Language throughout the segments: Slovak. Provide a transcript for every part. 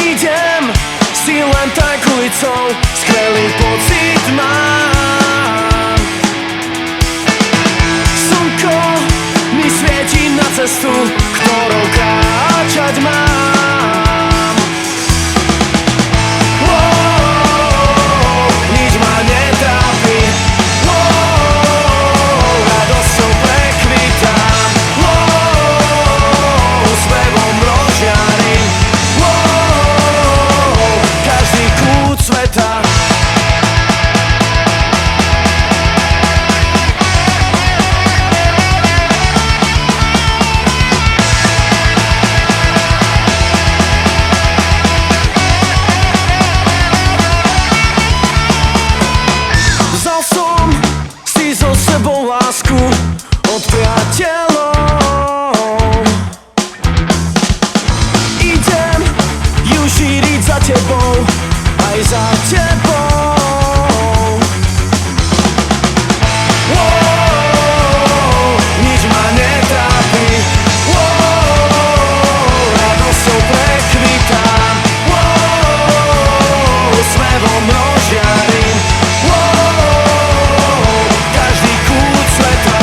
Idem si len tak ulicou, skvelý pocit mám. Slnko mi svieti na cestu, ktorou kráčať mám. Nič ma netrápi, radosťou prekvitám, úsmevom rozžiarim každý kút sveta. Vzal som si so sebou lásku od priateľov. Idem ju šíriť za tebou, aj za tebou. Nič ma netrápi, radosťou prekvitám, úsmevom rozžiarim každý kút sveta.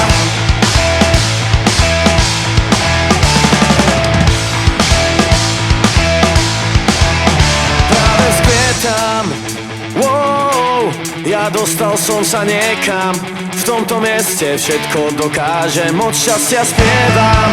Práve vzkvietam, ja dostal som sa niekam. V tomto mieste všetko dokážem, od šťastia spievam.